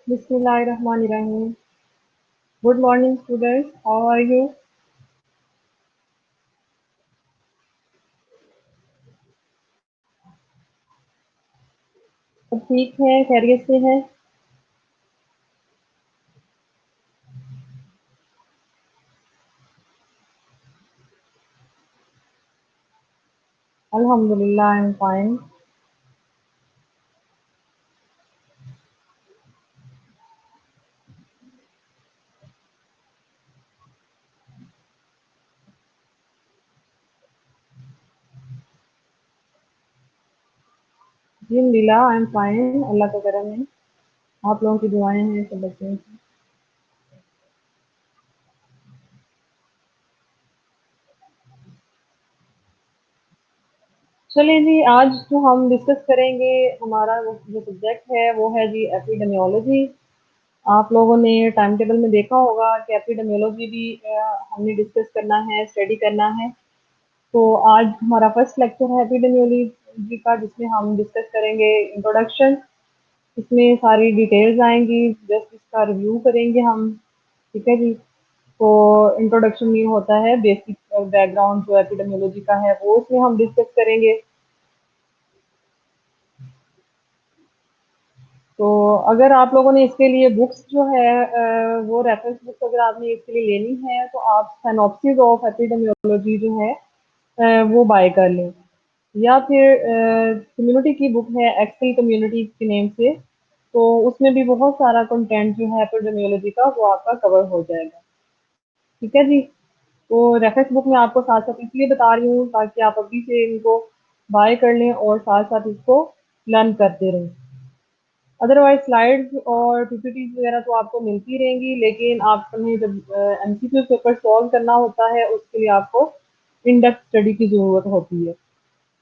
Bismillahirrahmanirrahim. Good morning, students. How are you? सब ठीक है, खैरियत से है। Alhamdulillah, I'm fine. जी अल्हम्दुलिल्लाह, I'm fine. अल्लाह का करम है। आप लोगों की दुआएं हैं सब बच्चों की। चलिए जी, आज जो हम डिस्कस करेंगे, हमारा जो सब्जेक्ट है वो है जी एपिडेमियोलॉजी। आप लोगों ने टाइम टेबल में देखा होगा कि एपिडेमियोलॉजी भी हमने डिस्कस करना है, स्टडी करना है। तो आज हमारा फर्स्ट लेक्चर है एपिडेमियोलॉजी का, जिसमें हम डिस्कस करेंगे इंट्रोडक्शन। इसमें सारी डिटेल्स आएंगी, जस्ट इसका रिव्यू करेंगे हम। ठीक है जी। तो इंट्रोडक्शन में होता है बेसिक बैकग्राउंड जो एपिडेमियोलॉजी का है वो उसमें हम डिस्कस करेंगे। तो अगर आप लोगों ने इसके लिए बुक्स जो है वो रेफरेंस बुक्स अगर आपने इसके लिए लेनी है तो आप सिनॉप्सिस ऑफ एपिडेमियोलॉजी जो है वो बाय कर लें, या फिर कम्युनिटी की बुक है एक्सेल कम्युनिटी के नेम से। तो उसमें भी बहुत सारा कंटेंट जो है एपिडेमियोलॉजी का वो आपका कवर हो जाएगा। ठीक है जी। तो रेफरेंस बुक मैं आपको साथ साथ इसलिए बता रही हूँ ताकि आप अभी से इनको बाय कर लें और साथ साथ इसको लर्न करते रहें। अदरवाइज स्लाइड्स और पीपीटी वगैरह तो आपको मिलती रहेंगी, लेकिन आपने जब एमसीक्यू पेपर सॉल्व करना होता है उसके लिए आपको इन डेप्थ स्टडी की ज़रूरत होती है।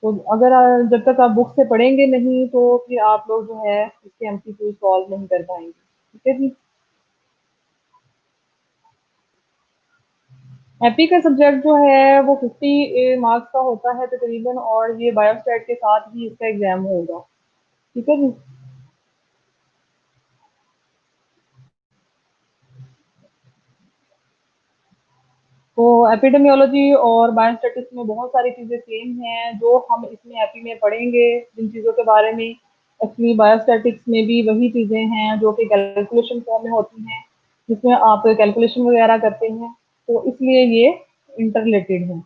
तो अगर जब तक आप बुक से पढ़ेंगे नहीं तो फिर आप लोग जो है इसके एमसीक्यू सॉल्व नहीं कर पाएंगे। ठीक है जी। एपी का सब्जेक्ट जो है वो 50 मार्क्स का होता है तकरीबन, और ये बायोस्टैट के साथ ही इसका एग्जाम होगा। ठीक है जी। तो एपिडेमियोलॉजी और बायोस्टैटिक्स में बहुत सारी चीज़ें सेम हैं जो हम इसमें एपी में पढ़ेंगे जिन चीज़ों के बारे में। एक्चुअली बायोस्टैटिक्स में भी वही चीज़ें हैं जो कि कैलकुलेशन फॉर्म में होती हैं, जिसमें आप कैलकुलेशन वगैरह करते हैं, तो इसलिए ये इंटर रिलेटेड है।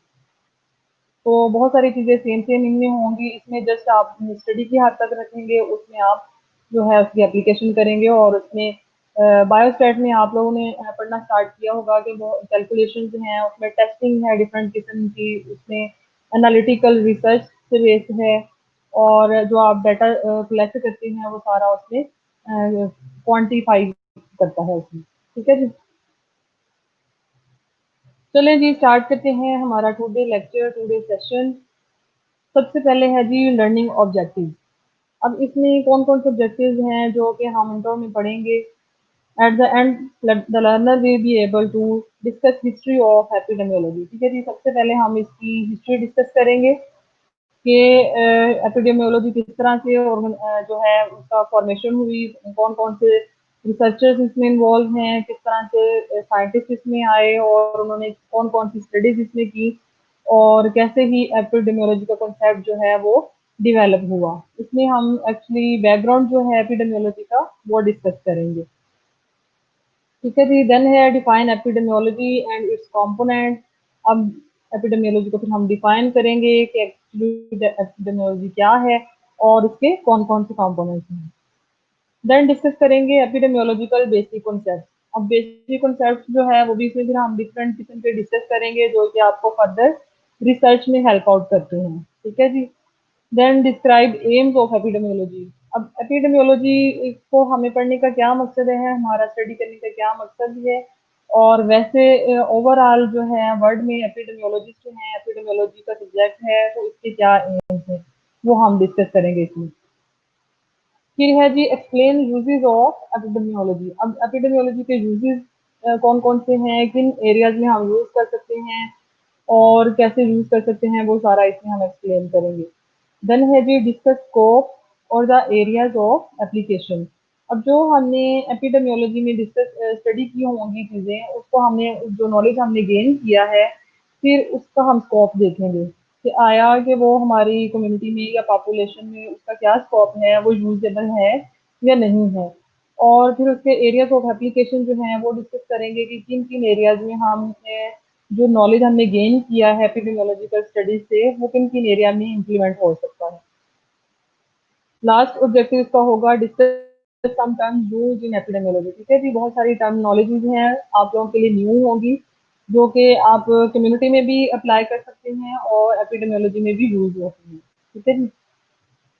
तो बहुत सारी चीज़ें सेम सेम इनमें होंगी, इसमें जस्ट आप स्टडी की हद तक रखेंगे, उसमें आप जो है उसकी एप्लीकेशन करेंगे। और उसमें बायोस्टैट में आप लोगों ने पढ़ना स्टार्ट किया होगा कि वो कैलकुलेशंस हैं, उसमें टेस्टिंग है डिफरेंट किस्म की, उसमें एनालिटिकल रिसर्च से बेस्ड है, और जो आप डाटा कलेक्ट करते हैं वो सारा उसमें क्वांटिफाई करता है उसमें। ठीक है जी। चलें जी, स्टार्ट करते हैं हमारा टुडे लेक्चर, टुडे सेशन। सबसे पहले है जी लर्निंग ऑब्जेक्टिव। अब इसमें कौन कौन से ऑब्जेक्टिव्स हैं जो कि हम इंट्रो में पढ़ेंगे। At the end the learner will be able to discuss history of epidemiology. ठीक है जी। सबसे पहले हम इसकी हिस्ट्री डिस्कस करेंगे कि एपिडेमियोलॉजी किस तरह से और जो है उसका फॉर्मेशन हुई, कौन कौन से रिसर्चर्स इसमें इन्वॉल्व हैं, किस तरह से साइंटिस्ट इसमें आए और उन्होंने कौन कौन सी स्टडीज इसमें की, और कैसे ही एपिडेमियोलॉजी का कॉन्सेप्ट जो है वो डिवेलप हुआ। इसमें हम एक्चुअली बैकग्राउंड जो है एपिडेमियोलॉजी का वो डिस्कस करेंगे। ठीक है जी। देन है define epidemiology and it's component. अब एपिडेमियोलॉजी को फिर हम डिफाइन करेंगे कि एक्चुअली एपिडेमियोलॉजी क्या है और उसके कौन कौन से कंपोनेंट्स हैं। देन डिस्कस करेंगे एपिडेमियोलॉजिकल बेसिक कॉन्सेप्ट। अब बेसिक कॉन्सेप्ट जो है वो भी इसमें फिर हम डिफरेंट किस्म के डिस्कस करेंगे जो कि आपको फर्दर रिसर्च में हेल्प आउट करते हैं। ठीक है जी। Then describe aims of epidemiology. अब एपिडेमियोलॉजी को हमें पढ़ने का क्या मकसद है, हमारा स्टडी करने का क्या मकसद है, और वैसे ओवरऑल जो है वर्ल्ड में एपिडेमियोलॉजिस्ट जो हैं, एपिडेमियोलॉजी का सब्जेक्ट है, तो इसके क्या एम्स हैं, वो हम डिस्कस करेंगे इसमें। फिर है जी एक्सप्लेन यूजेस ऑफ एपिडेमियोलॉजी। अब एपिडेमियोलॉजी के यूजेस कौन कौन से हैं, किन एरियाज में हम यूज कर सकते हैं और कैसे यूज कर सकते हैं, वो सारा इसमें हम एक्सप्लेन करेंगे। देन है जी डिस्कस स्कोप और द एरियाज ऑफ एप्लीकेशन। अब जो हमने एपिडेमियोलॉजी में डिस्कस स्टडी की होंगी चीज़ें, उसको हमने जो नॉलेज हमने गेन किया है, फिर उसका हम स्कोप देखेंगे कि आया कि वो हमारी कम्युनिटी में या पॉपुलेशन में उसका क्या स्कोप है, वो यूजेबल है या नहीं है। और फिर उसके एरियाज ऑफ एप्लीकेशन जो हैं वो डिस्कस करेंगे कि किन किन एरियाज में हम जो नॉलेज हमने गेन किया है एपिडेमियोलॉजिकल स्टडीज से, वो किन किन एरिया में इम्प्लीमेंट हो सकता है। लास्ट ऑब्जेक्टिव इसका होगा discuss some term used in epidemiology. ठीक है जी, बहुत सारी टर्मिनोलॉजीज हैं आप लोगों के लिए न्यू होगी, जो कि आप कम्युनिटी में भी अप्लाई कर सकते हैं और एपिडेमियोलॉजी में भी यूज होती हैं। ठीक है जी,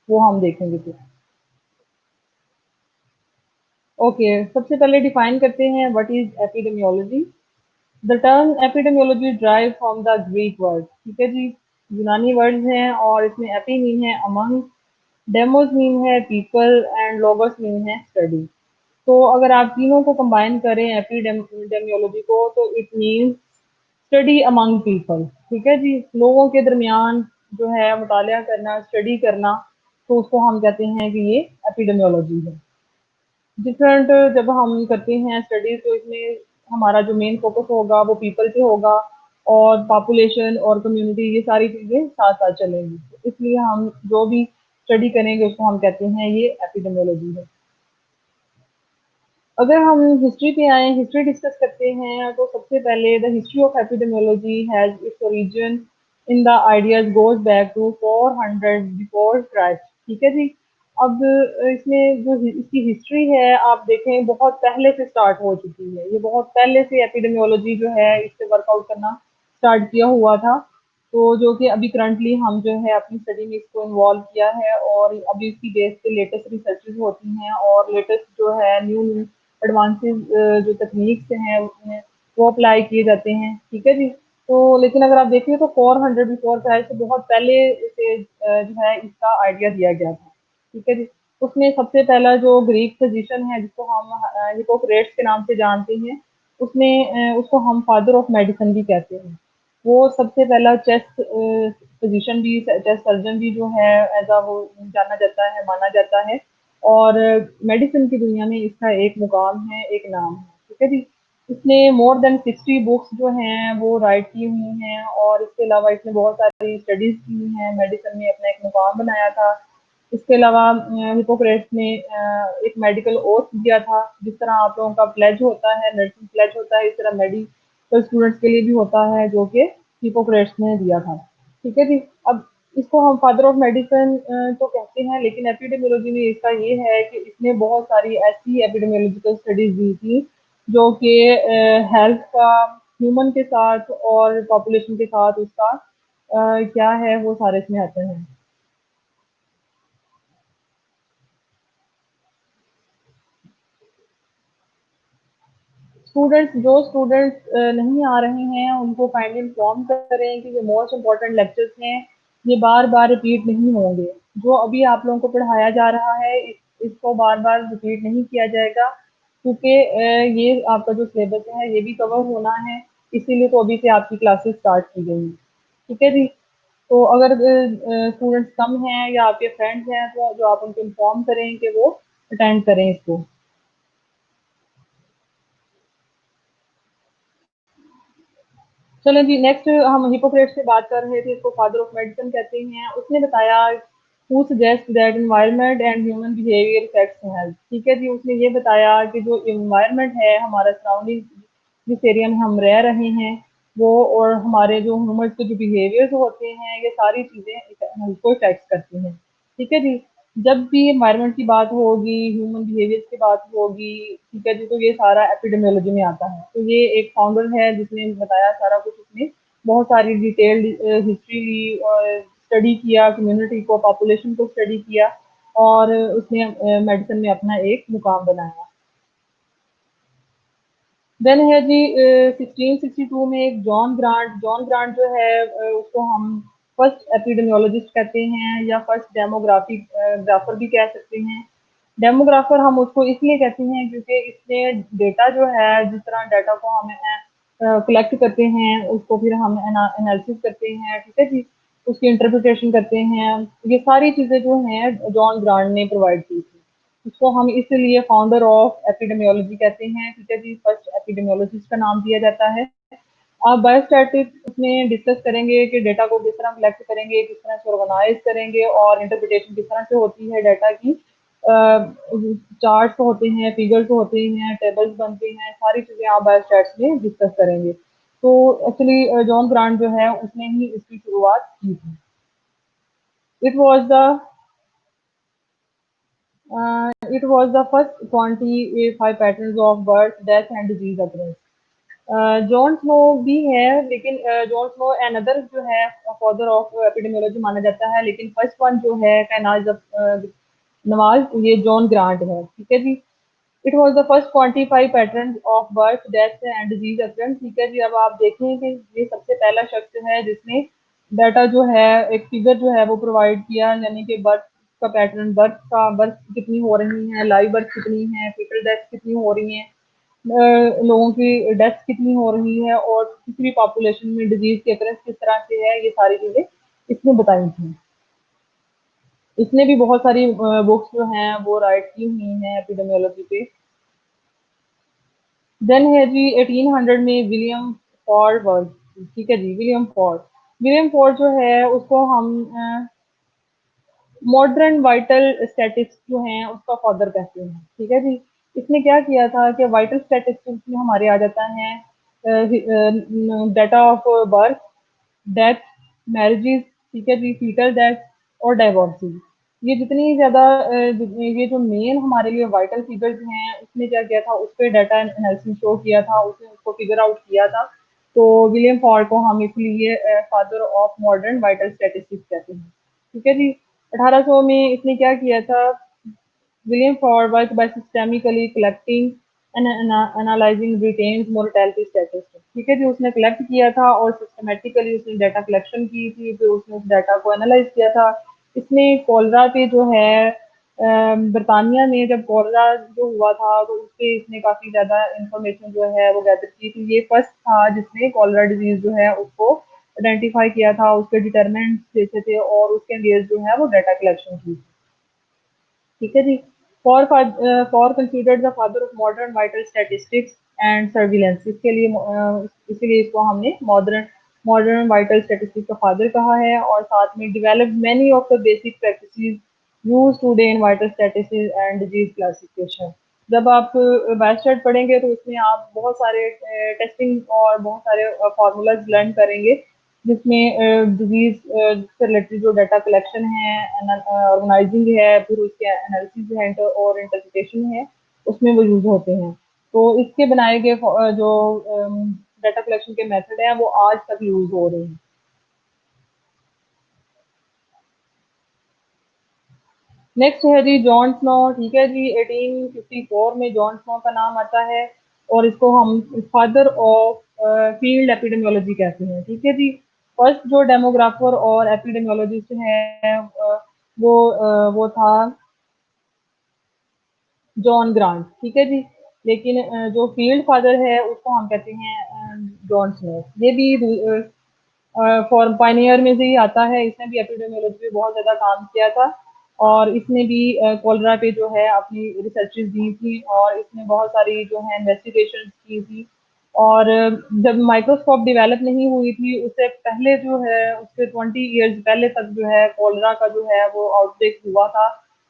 वो हम देखेंगे फिर। ओके, सबसे पहले डिफाइन करते हैं what is epidemiology. The term epidemiology drive from the Greek word. ठीक है जी, यूनानी वर्ड्स हैं और इसमें एपी मीन है अमंग, डेमोस मीन है पीपल एंड लोगोस मीन है स्टडी। तो अगर आप तीनों को कंबाइन करें एपिडेमियोलॉजी को, तो it means study among people. ठीक है जी, लोगों के दरमियान जो है मुतालिया करना, स्टडी करना, तो उसको हम कहते हैं कि ये एपिडेमियोलॉजी है। डिफरेंट जब हम करते हैं स्टडीज, तो इसमें हमारा जो मेन फोकस होगा वो पीपल पे होगा, और पॉपुलेशन और कम्युनिटी ये सारी चीजें साथ साथ चलेंगी। इसलिए हम जो भी स्टडी करेंगे उसको हम कहते हैं ये एपिडेमियोलॉजी है। अगर हम हिस्ट्री पे आए, हिस्ट्री डिस्कस करते हैं, तो सबसे पहले the history of epidemiology has its origin in the ideas goes back to 400 before Christ. ठीक है जी। अब इसमें जो इसकी हिस्ट्री है, आप देखें बहुत पहले से स्टार्ट हो चुकी है, ये बहुत पहले से एपिडेमियोलॉजी जो है इससे वर्कआउट करना स्टार्ट किया हुआ था। तो जो कि अभी करंटली हम जो है अपनी स्टडी में इसको इन्वॉल्व किया है, और अभी इसकी बेस पे लेटेस्ट रिसर्चेज होती हैं और लेटेस्ट जो है न्यू न्यू एडवांसेस जो तकनीक्स हैं उसमें वो अप्लाई किए जाते हैं। ठीक है जी। तो लेकिन अगर आप देखें तो 400 बिफोर क्राइस्ट से बहुत पहले से जो है इसका आइडिया दिया गया था। ठीक है जी। उसमें सबसे पहला जो ग्रीक फिजिशियन है जिसको हम हिपोक्रेट्स के नाम से जानते हैं, उसने उसको हम फादर ऑफ मेडिसिन भी कहते हैं। वो सबसे पहला चेस्ट फिजिशियन भी, चेस्ट सर्जन भी जो है ऐसा वो जाना जाता है, माना जाता है। और मेडिसिन की दुनिया में इसका एक मुकाम है, एक नाम है। ठीक है जी। इसने मोर देन 60 बुक्स जो हैं वो राइट की हुई हैं, और इसके अलावा इसने बहुत सारी स्टडीज की हैं, मेडिसिन में अपना एक मुकाम बनाया था। इसके अलावा हिपोक्रेट्स ने एक मेडिकल ओथ दिया था, जिस तरह आप लोगों का प्लेज होता है, नर्सिंग प्लेज होता है, इस तरह मेडिकल स्टूडेंट्स के लिए भी होता है, जो कि हिपोक्रेट्स ने दिया था। ठीक है जी। अब इसको हम फादर ऑफ मेडिसिन तो कहते हैं, लेकिन एपिडेमियोलॉजी में इसका ये है कि इसने बहुत सारी ऐसी एपिडेमियोलॉजिकल स्टडीज दी थी जो कि हेल्थ का, ह्यूमन के साथ और पॉपुलेशन के साथ उसका क्या है वो सारे इसमें आते हैं। स्टूडेंट्स नहीं आ रहे हैं उनको काइंडली इन्फॉर्म करें कि जो मोस्ट इम्पॉर्टेंट लेक्चर्स हैं ये बार बार रिपीट नहीं होंगे। जो अभी आप लोगों को पढ़ाया जा रहा है इसको बार बार रिपीट नहीं किया जाएगा, क्योंकि ये आपका जो सिलेबस है ये भी कवर होना है, इसीलिए तो अभी से आपकी क्लासेस स्टार्ट की गई हैं। ठीक है जी। तो अगर स्टूडेंट्स कम हैं या आपके फ्रेंड्स हैं, तो जो आप उनको इन्फॉर्म करें कि वो अटेंड करें इसको। चलो जी, नेक्स्ट हम हिपोक्रेट्स से बात कर रहे थे, इसको फादर ऑफ मेडिसिन कहते हैं। उसने बताया who suggest that environment and human behaviour effects health. ठीक है जी, उसने ये बताया कि जो एनवायरनमेंट है, हमारा सराउंडिंग जिस एरिया में हम रह रहे हैं वो, और हमारे जो ह्यूमन के जो बिहेवियर्स होते हैं, ये सारी चीज़ें हेल्थ को इफेक्ट करती हैं। ठीक है जी। जब भी एनवायरनमेंट की बात होगी, ह्यूमन बिहेवियर की बात होगी, ठीक है जी, तो ये सारा एपिडेमियोलॉजी में आता है। तो ये एक फाउंडर है जिसने बताया सारा कुछ, उसने बहुत सारी डिटेल्ड हिस्ट्री ली और स्टडी किया, कम्युनिटी को, पॉपुलेशन को स्टडी किया, और उसने मेडिसिन में अपना एक मुकाम बनाया। देन है जी 1662 में एक जॉन ग्रांट जो है उसको हम फर्स्ट एपिडेमियोलॉजिस्ट कहते हैं या फर्स्ट ग्राफर भी कह सकते हैं। डेमोग्राफर हम उसको इसलिए कहते हैं क्योंकि इसने डेटा जो है, जिस तरह डाटा को हम कलेक्ट करते हैं उसको फिर हम एनालिसिस करते हैं, ठीक है जी, उसकी इंटरप्रिटेशन करते हैं। ये सारी चीज़ें जो हैं जॉन ग्रांट ने प्रोवाइड की थी। उसको हम इसलिए फाउंडर ऑफ एपिडेमियोलॉजी कहते हैं, ठीक है जी, फर्स्ट एपिडेमियोलॉजिस्ट का नाम दिया जाता है। आप बायोस्टैटिक्स में डिस्कस करेंगे कि डेटा को किस तरह कलेक्ट करेंगे, किस तरह से ऑर्गेनाइज करेंगे और इंटरप्रिटेशन किस तरह से होती है डाटा की। चार्ट्स होते हैं, फिगर्स होते हैं, टेबल्स बनते हैं, सारी चीज़ें आप बायोस्टैट्स में डिस्कस करेंगे। तो एक्चुअली जॉन ग्रांट जो है उसने ही इसकी शुरुआत की थी। It was the it was the first quantify patterns of birth, death and disease occurrence. Jon Snow भी है, लेकिन जॉन स्नो अनदर जो है फादर ऑफ एपिडेमियोलॉजी माना जाता है, लेकिन फर्स्ट वन जो है नवाज, ये जॉन ग्रांट है, ठीक है जी। It was the first quantify pattern of birth, death and disease occurrence, ठीक है जी। अब आप देखें कि ये सबसे पहला शख्स है जिसने डाटा जो है, एक फिगर जो है वो प्रोवाइड किया, यानी कि बर्थ का पैटर्न, बर्थ कितनी हो रही है, लाइव बर्थ कितनी है, फीटल डेथ कितनी हो रही है, लोगों की डेथ कितनी हो रही है और किसी भी पॉपुलेशन में डिजीज की अकरेंस किस तरह से है, ये सारी चीजें इसने बताई थी। इसने भी बहुत सारी बुक्स जो हैं वो राइट की हुई हैं एपिडेमियोलॉजी पे। देन है जी 1800 में विलियम फॉर्ड वर्ड, ठीक है जी, विलियम फॉर्ड जो है उसको हम मॉडर्न वाइटल स्टैटिस्टिक्स जो हैं उसका फादर कहते हैं, ठीक है जी। इसने क्या किया था कि वाइटल स्टैटिस्टिक्स में हमारे आ जाता है data of birth, death, marriages, ठीक है जी, फीटल डेथ और डाइवोर्सिस। ये जितनी ज़्यादा ये जो मेन हमारे लिए वाइटल फिगर्स हैं, उसने क्या किया था, उस पे डाटा एनालिसिस शो किया था, उसने उसको फिगर आउट किया था। तो विलियम फॉर्ड को हम इसलिए father of modern vital statistics कहते हैं, ठीक है जी। 1800 में इसने क्या किया था, William Ford work by systemically collecting and analysing returns mortality status, ठीक है जी। उसने कलेक्ट किया था और सिस्टमेटिकली उसने डाटा कलेक्शन की थी, फिर उसने उस डाटा को एनालाइज किया था। इसने कोलरा पे जो है बरतानिया में जब कोलरा जो हुआ था तो उस पे इसने काफ़ी ज़्यादा इंफॉर्मेशन जो है वो गैदर की थी। ये फर्स्ट था जिसने कोलरा डिजीज़ जो है उसको आइडेंटिफाई किया था, उसके डिटरमिनेंट्स देखे थे और उसके बेस जो है वो डाटा कलेक्शन की, ठीक है जी। For considered the father of modern vital statistics and surveillance, इसके लिए इसीलिए इसको हमने मॉडर्न मॉडर्न वाइटल स्टैटिस्टिक्स का फादर कहा है। और साथ में develop many of the basic practices use today in vital statistics and disease classification. जब आप बायोस्टैट पढ़ेंगे तो उसमें आप बहुत सारे टेस्टिंग और बहुत सारे फार्मूलाज लर्न करेंगे, जिसमें डिजीज से रिलेटेड जो डाटा कलेक्शन है, ऑर्गेनाइजिंग है, फिर उसके एनालिसिस है और इंटरप्रिटेशन है, उसमें वो यूज होते हैं। तो इसके बनाए गए जो डाटा कलेक्शन के मेथड हैं वो आज तक यूज हो रहे हैं। नेक्स्ट है जी जॉन स्नो, ठीक है जी। 1854 में जॉन स्नो का नाम आता है और इसको हम फादर ऑफ फील्ड एपिडेमियोलॉजी कहते हैं, ठीक है जी। फर्स्ट जो डेमोग्राफर और एपिडेमियोलॉजिस्ट है वो था जॉन ग्रांट, ठीक है जी। लेकिन जो फील्ड फादर है उसको हम कहते हैं जॉन स्नो। ये भी फॉर पायनियर में से ही आता है, इसने भी एपिडेमियोलॉजी पे बहुत ज़्यादा काम किया था और इसने भी कोलरा पे जो है अपनी रिसर्चेस दी थी और इसने बहुत सारी जो है इन्वेस्टिगेशन की थी। और जब माइक्रोस्कोप डेवलप नहीं हुई थी उससे पहले जो है, उससे 20 ईयर्स पहले तक जो है कोलरा का जो है वो आउटब्रेक हुआ था।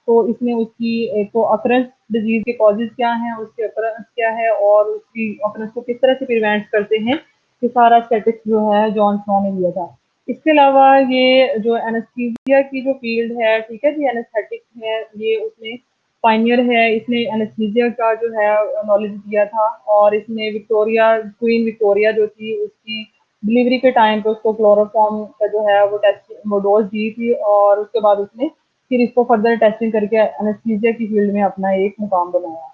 तो इसमें उसकी एक तो अकरेंस, डिजीज के कॉजेज क्या हैं, उसके अकरेंस क्या है और उसकी अकरेंस को किस तरह से प्रिवेंट करते हैं, ये सारा स्टैटिक्स जो है जॉन स्नो ने दिया था। इसके अलावा ये जो एनेस्थीसिया की जो फील्ड है, ठीक है जी, एनेस्थेटिक है, ये उसने पायनियर है, इसने एनेस्थीसिया का जो है नॉलेज दिया था। और इसने क्वीन विक्टोरिया जो थी उसकी डिलीवरी के टाइम पे उसको क्लोरोफॉर्म का जो है वो टेस्ट वो डोज दी थी और उसके बाद उसने फिर इसको फर्दर टेस्टिंग करके एनेस्थीसिया की फील्ड में अपना एक मुकाम बनाया।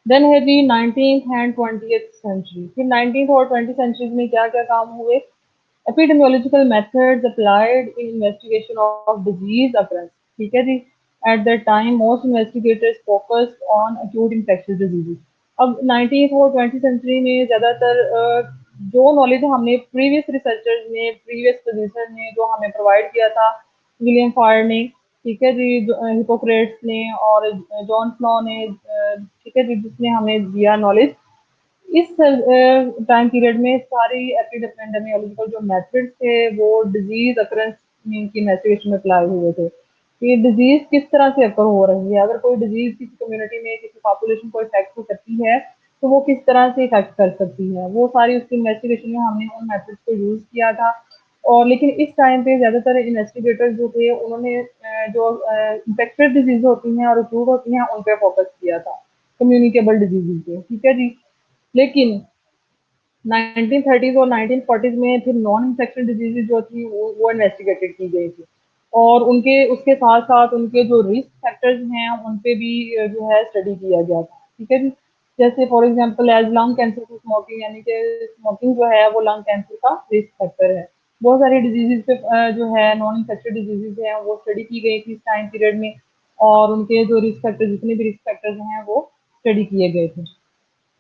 देन है जी 19th एंड 20th सेंचुरी। फिर 19th और 20th सेंचुरीज में क्या क्या काम हुए? epidemiological methods applied in investigation of disease occurrence, ठीक है जी। At that time, most investigators focused on acute infectious diseases. अब 19th और 20th सेंचुरी में ज़्यादातर जो नॉलेज हमने प्रीवियस रिसर्चर्स ने, प्रीवियस पोजिशन ने जो हमें प्रोवाइड किया था, विलियम फायर ने, ठीक है जी, हिपोक्रेट्स ने और जॉन स्नो ने, ठीक है जी, जिसने हमें दिया नॉलेज। इस टाइम पीरियड में सारी एपिडेमियोलॉजिकल जो मेथड्स थे वो डिजीज अकरेंस की इन्वेस्टिगेशन में अप्लाई हुए थे कि डिजीज किस तरह से अकर हो रही है। अगर कोई डिजीज किसी कम्युनिटी में किसी पॉपुलेशन को इफेक्ट हो सकती है तो वो किस तरह से इफेक्ट कर सकती है, वो सारी उसकी इन्वेस्टिगेशन में हमने उन मेथड्स को यूज किया था। और लेकिन इस टाइम पे ज्यादातर इन्वेस्टिगेटर्स जो थे उन्होंने जो इन्फेक्टेड डिजीज होती हैं और अक्यूट होती हैं उन पे फोकस किया था, कम्युनिकेबल डिजीज पे, ठीक है जी। लेकिन 1930s और 1940s में फिर नॉन इन्फेक्शन डिजीजेज जो थी वो इन्वेस्टिगेटेड की गई थी और उनके उसके साथ साथ उनके जो रिस्क फैक्टर्स हैं उन पे भी जो है स्टडी किया गया था, ठीक है जी। जैसे for example as lung cancer to smoking, यानी कि स्मोकिंग जो है वो लंग कैंसर का रिस्क फैक्टर है। बहुत सारी डिजीजेज पे जो है नॉन इन्फेक्टेड डिजीजेज हैं वो स्टडी की गई थी इस टाइम पीरियड में और उनके जो रिस्क फैक्टर, जितने भी रिस्क फैक्टर्स हैं वो स्टडी किए गए थे।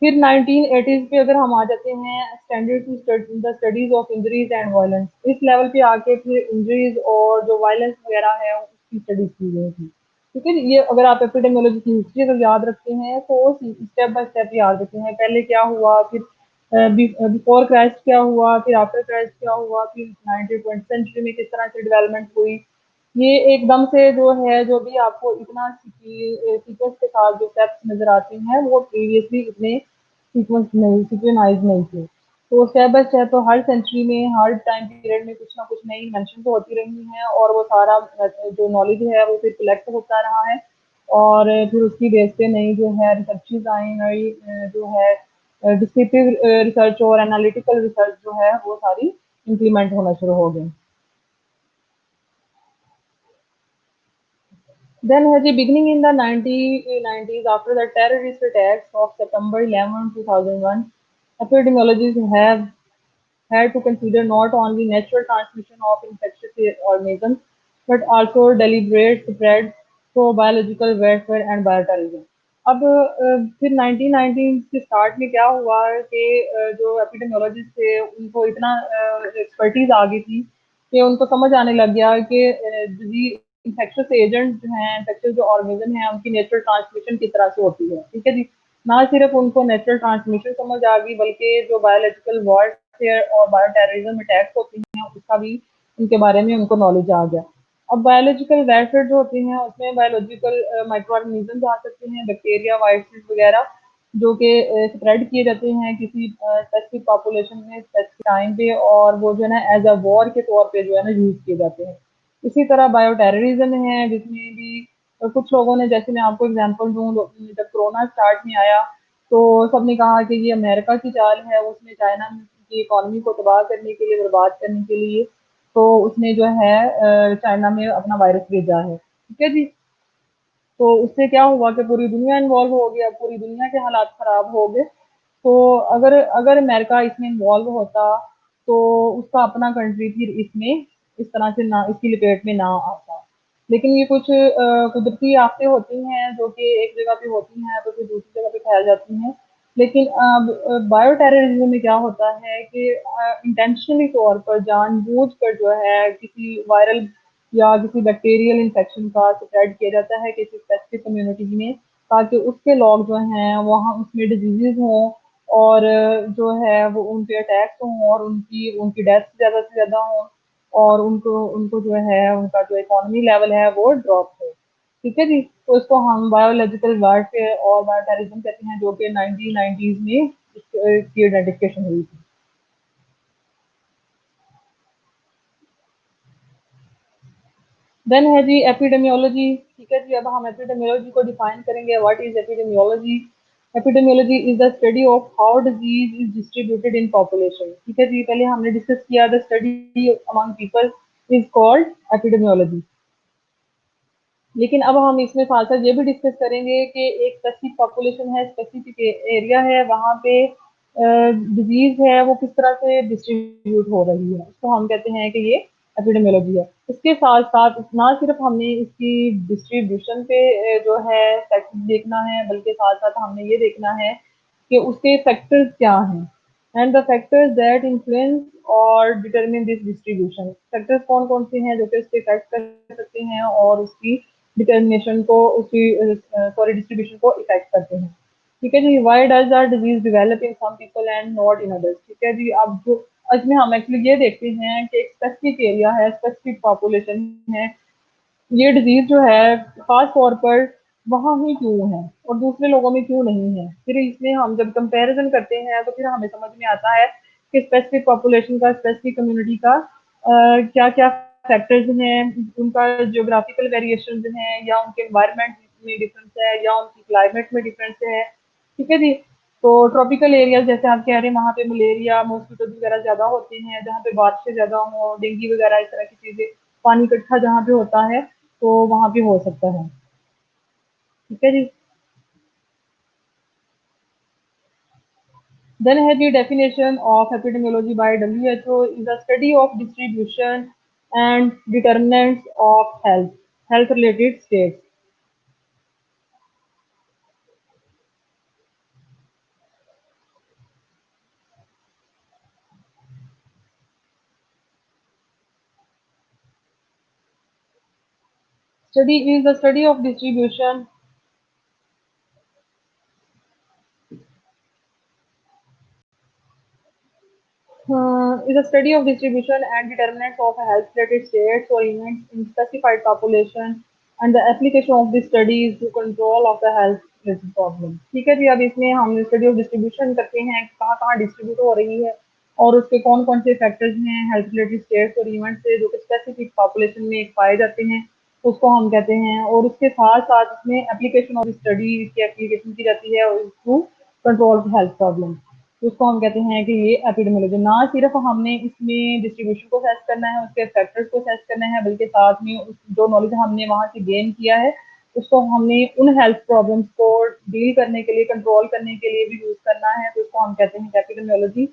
फिर 1980s पे अगर हम आ जाते हैं, standard to the studies of injuries and violence, इस लेवल पे आके फिर इंजरीज और जो वायलेंस वगैरह है उसकी स्टडीज की गई थी, ठीक है। ये अगर आप एपिडेमियोलॉजी की हिस्ट्री अगर याद रखते हैं तो स्टेप बाय स्टेप याद रखते हैं, पहले क्या हुआ, फिर बिफोर क्राइस्ट क्या हुआ, फिर आफ्टर क्राइस्ट क्या हुआ, फिर 19th सेंचुरी में किस तरह से डेवलपमेंट हुई। ये एकदम से जो है, जो भी आपको इतना सीक्वेंस के साथ जो स्टेप्स नजर आते हैं वो प्रीवियसली इतने सिक्वेनाइज नहीं थे। तो स्टेप बाय स्टेप तो हर सेंचुरी में, हर टाइम पीरियड में कुछ ना कुछ नई इन्वेंशन तो होती रही हैं और वो सारा जो नॉलेज है वो फिर कलेक्ट होता रहा है और फिर उसकी बेस पे नई जो है रिसर्चेज आई, नई जो है डिस्क्रिप्टिव रिसर्च और एनालिटिकल रिसर्च जो है वो सारी इम्प्लीमेंट होना शुरू हो गई। Then has he beginning in the 1990s after the terrorist attacks of September 11, 2001, epidemiologists have had to consider not only natural transmission of infectious organisms but also deliberate spread through biological warfare and bioterrorism. अब फिर 1919 के start में क्या हुआ कि जो epidemiologist थे उनको इतना एक्सपर्टीज आ गई थी कि उनको समझ आने लग गया कि डिजीज इन्फेक्शियस एजेंट जो हैं, इन्फेक्शियस जो ऑर्गेनिज्म हैं उनकी नेचुरल ट्रांसमिशन किस तरह से होती है, ठीक है जी। ना सिर्फ उनको नेचुरल ट्रांसमिशन समझ आ गई बल्कि जो बायोलॉजिकल वॉरफेयर और बायोटेररिज्म अटैक्स होती हैं उसका भी उनके बारे में उनको नॉलेज आ गया। अब बायोलॉजिकल वॉरफेयर जो होती हैं उसमें बायोलॉजिकल माइक्रो ऑर्गेनिज्म आ सकते हैं, बैक्टीरिया, वायरसेस वगैरह, जो कि स्प्रेड किए जाते हैं किसी स्पेसिफिक पॉपुलेशन में स्पेसिफिक टाइम पे और वो जो है ना एज अ वॉर के तौर पे जो है ना यूज किए जाते हैं। इसी तरह बायोटेररिज्म है जिसमें भी कुछ लोगों ने, जैसे मैं आपको एग्जांपल दूं, जब कोरोना स्टार्ट में आया तो सबने कहा कि ये अमेरिका की चाल है, उसने चाइना की इकोनॉमी को तबाह करने के लिए, बर्बाद करने के लिए तो उसने जो है चाइना में अपना वायरस भेजा है, ठीक है जी। तो उससे क्या हुआ कि पूरी दुनिया इन्वॉल्व हो गया, पूरी दुनिया के हालात खराब हो गए। तो अगर अगर अमेरिका इसमें इन्वॉल्व होता तो उसका अपना कंट्री फिर इसमें इस तरह से ना, इसकी लपेट में ना आता। लेकिन ये कुछ कुदरती आफतें होती हैं जो कि एक जगह पे होती हैं तो फिर दूसरी जगह पे फैल जाती हैं। लेकिन बायो टेररिज्म में क्या होता है कि इंटेंशनली तौर पर जानबूझकर जो है किसी वायरल या किसी बैक्टीरियल इन्फेक्शन का स्प्रेड किया जाता है किसी स्पेसिफिक कम्युनिटी में, ताकि उसके लोग जो हैं वहाँ उसमें डिजीजेज हों और जो है वो उन पे अटैक्स हों और उनकी उनकी डेथ ज़्यादा से ज़्यादा हों और उनको उनको जो है उनका जो इकोनॉमी लेवल है वो ड्रॉप हो, ठीक है जी। तो इसको हम बायोलॉजिकल वारफेयर और बायोटेररिज्म कहते हैं, जो कि 1990s में इसकी आइडेंटिफिकेशन हुई थी। देन है जी एपिडेमियोलॉजी, ठीक है जी। अब हम एपिडेमियोलॉजी को डिफाइन करेंगे। What is epidemiology? Epidemiology is the study of how disease is distributed in population, ठीक है जी। पहले हमने डिस्कस किया the study among people, is called epidemiology. लेकिन अब हम इसमें साथ साथ ये भी डिस्कस करेंगे कि एक स्पेसिफिक पॉपुलेशन है, स्पेसिफिक एरिया है, वहाँ पे डिजीज है वो किस तरह से डिस्ट्रीब्यूट हो रही है, उसको हम कहते हैं कि ये एपिडेमियोलॉजी है। इसके साथ साथ ना सिर्फ हमने इसकी डिस्ट्रीब्यूशन पे जो है फैक्ट देखना है, बल्कि साथ साथ हमने ये देखना है कि उसके फैक्टर्स क्या हैं, and the factors that influence और डिटरमिन दिस डिस्ट्रीब्यूशन। फैक्टर्स कौन कौन से हैं जो कि उसके इफेक्ट कर सकते हैं और उसकी डिटर्मिनेशन को, उसकी सॉरी डिस्ट्रीब्यूशन को इफेक्ट करते हैं। ठीक है जी। Why does our disease develop in some people and not in others. ठीक है जी। अब जो इसमें हम एक्चुअली ये देखते हैं कि एक स्पेसिफिक एरिया है, स्पेसिफिक पॉपुलेशन है, ये डिजीज जो है खास तौर पर वहाँ ही क्यों है और दूसरे लोगों में क्यों नहीं है। फिर इसमें हम जब कंपैरिजन करते हैं तो फिर हमें समझ में आता है कि स्पेसिफिक पॉपुलेशन का, स्पेसिफिक कम्युनिटी का क्या क्या फैक्टर्स हैं, उनका जियोग्राफिकल वेरिएशन हैं या उनके एनवायरनमेंट में डिफरेंस है या उनकी क्लाइमेट में डिफरेंस है। ठीक है जी। तो ट्रॉपिकल एरियाज जैसे आप कह रहे हैं वहाँ पे मलेरिया, मॉस्किटो वगैरह ज़्यादा होते हैं, जहाँ पे बारिशें ज़्यादा हों, डेंगू वगैरह इस तरह की चीज़ें, पानी इकट्ठा जहाँ पे होता है तो वहाँ पे हो सकता है। ठीक है जी। Then है the definition of epidemiology by WHO is a study of distribution and determinants of health related states. Study is the study of distribution is a study of distribution and determinants of health-related states or events in specified population and the application of this study is to control of the health-related problem। ठीक है जी। अब इसमें हम study of distribution करते हैं कि कहाँ कहाँ डिस्ट्रीब्यूट हो रही है और उसके कौन कौन से फैक्टर्स हैं हेल्थ रिलेटेड स्टेट्स और इवेंट्स से जो कि स्पेसिफिक पॉपुलेशन में पाए जाते हैं, उसको हम कहते हैं। और उसके साथ साथ इसमें एप्लीकेशन ऑफ स्टडी की एप्लीकेशन की जाती है टू कंट्रोल हेल्थ प्रॉब्लम, तो उसको हम कहते हैं कि ये एपिडेमियोलॉजी। ना सिर्फ हमने इसमें डिस्ट्रीब्यूशन को सेस करना है, उसके फैक्टर्स को सेस करना है, बल्कि साथ में जो नॉलेज हमने वहाँ से गेन किया है उसको हमने उन हेल्थ प्रॉब्लम्स को डील करने के लिए, कंट्रोल करने के लिए भी यूज करना है, तो उसको हम कहते हैं epidemiology.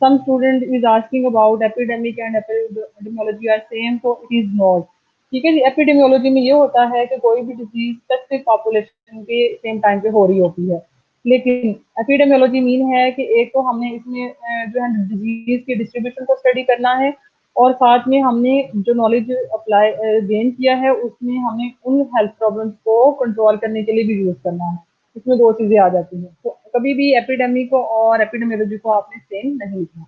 some student is asking about epidemic and epidemiology are same, so it is not। ठीक है जी। एपिडेमियोलॉजी में ये होता है कि कोई भी डिजीज स्पेसिफिक पॉपुलेशन के सेम टाइम पे हो रही होती है, लेकिन एपिडेमियोलॉजी मीन है कि एक तो हमने इसमें जो है डिजीज के डिस्ट्रीब्यूशन को स्टडी करना है और साथ में हमने जो नॉलेज अप्लाई गेन किया है उसमें हमें उन हेल्थ प्रॉब्लम्स को कंट्रोल करने के लिए भी यूज करना है। इसमें दो चीजें आ जाती हैं, तो कभी भी एपिडेमिक को और एपिडेमियोलॉजी को आपने सेम नहीं लिखना।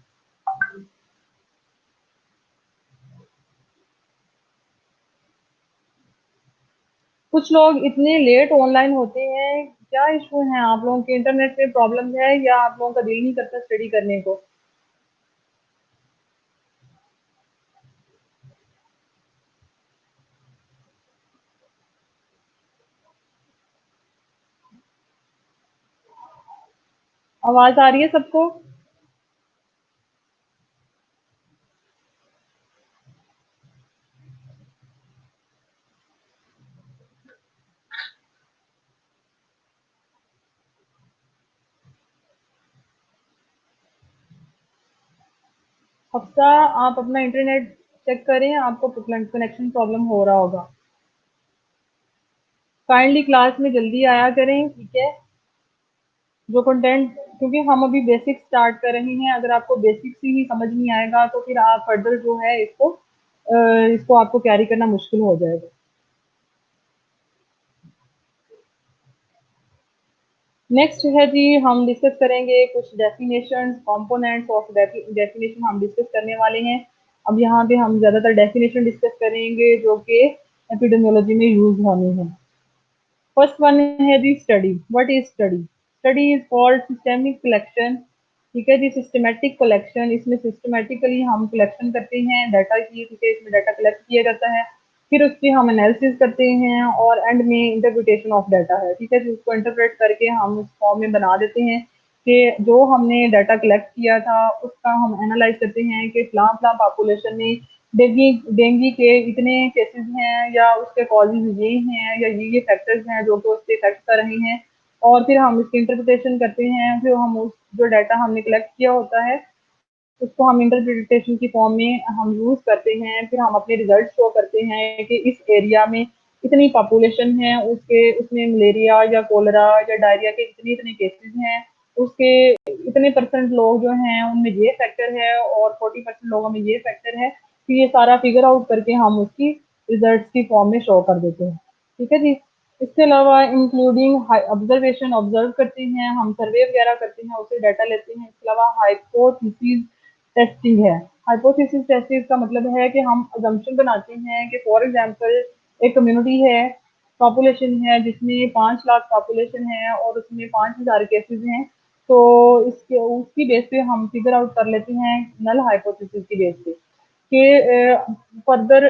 कुछ लोग इतने लेट ऑनलाइन होते हैं, क्या इशू है? आप लोगों के इंटरनेट में प्रॉब्लम है या आप लोगों का दिल नहीं करता स्टडी करने को? आवाज आ रही है सबको? हफ्ता आप अपना इंटरनेट चेक करें, आपको कनेक्शन प्रॉब्लम हो रहा होगा। काइंडली क्लास में जल्दी आया करें, ठीक है? जो कंटेंट, क्योंकि हम अभी बेसिक स्टार्ट कर रहे हैं, अगर आपको बेसिक से ही समझ नहीं आएगा तो फिर आप फर्दर जो है इसको आपको कैरी करना मुश्किल हो जाएगा। नेक्स्ट है जी, हम डिस्कस करेंगे कुछ डेफिनेशन, कंपोनेंट्स ऑफ डेफिनेशन हम डिस्कस करने वाले हैं। अब यहाँ पे हम ज़्यादातर डेफिनेशन डिस्कस करेंगे जो कि एपिडेमियोलॉजी में यूज होनी है। फर्स्ट वन है जी study. What is study? Study is called systemic collection. ठीक है जी। सिस्टमेटिक कलेक्शन, इसमें सिस्टमेटिकली हम कलेक्शन करते हैं डाटा की, ठीक है, इसमें डाटा कलेक्ट किया जाता है, फिर उसकी हम एनालिसिस करते हैं और एंड में इंटरप्रिटेशन ऑफ डाटा है। ठीक है जी। उसको इंटरप्रेट करके हम उस फॉर्म में बना देते हैं कि जो हमने डाटा कलेक्ट किया था उसका हम एनालाइज करते हैं कि फलां फलां पॉपुलेशन में डेंगी डेंगू के इतने केसेस हैं या उसके कॉजेज ये हैं या ये फैक्टर्स हैं जो कि उससे इफेक्ट कर रहे हैं, और फिर हम इसकी इंटरप्रिटेशन करते हैं। फिर हम उस जो डाटा हमने कलेक्ट किया होता है उसको हम इंटरप्रिटेशन की फॉर्म में हम यूज करते हैं। फिर हम अपने रिजल्ट शो करते हैं कि इस एरिया में इतनी पॉपुलेशन है, उसके उसमें मलेरिया या कोलरा या डायरिया के इतने इतने केसेस हैं, उसके इतने परसेंट लोग जो हैं उनमें ये फैक्टर है और 40% लोगों में ये फैक्टर है। तो ये सारा फिगर आउट करके हम उसकी रिजल्ट की फॉर्म में शो कर देते हैं। ठीक है जी। इसके अलावा इंक्लूडिंग ऑब्जर्वेशन ऑब्जर्व करते हैं, हम सर्वे वगैरह करते हैं, उससे डाटा लेते हैं। इसके अलावा हाइपोथेसिस टेस्टिंग है। हाइपोथेसिस टेस्टिंग का मतलब है कि हम अजम्पशन बनाते हैं कि फॉर एग्जांपल एक कम्युनिटी है, पॉपुलेशन है जिसमें 5 लाख पॉपुलेशन है और उसमें 5000 केसेस हैं। तो इसके उसकी बेस पे हम फिगर आउट कर लेते हैं नल हाइपोथेसिस की बेस पे कि फर्दर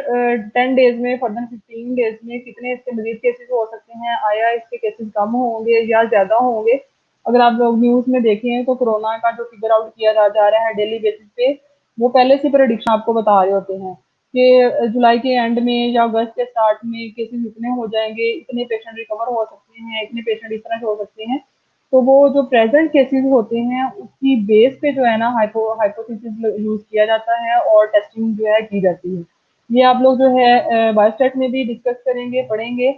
10 डेज में, फर्दर 15 डेज में कितने इसके मजीद केसेस हो सकते हैं, आया इसके केसेस कम होंगे या ज़्यादा होंगे। अगर आप लोग न्यूज़ में देखें तो कोरोना का जो फिगर आउट किया जा रहा है डेली बेसिस पे, वो पहले से प्रेडिक्शन आपको बता रहे होते हैं कि जुलाई के एंड में या अगस्त के स्टार्ट में केसेस इतने हो जाएंगे, इतने पेशेंट रिकवर हो सकते हैं, इतने पेशेंट इस तरह से हो सकते हैं। तो वो जो प्रेजेंट केसेस होते हैं उसकी बेस पे जो है ना हाइपोथेसिस यूज किया जाता है और टेस्टिंग जो है की जाती है। ये आप लोग जो है बायोस्टेट में भी डिस्कस करेंगे, पढ़ेंगे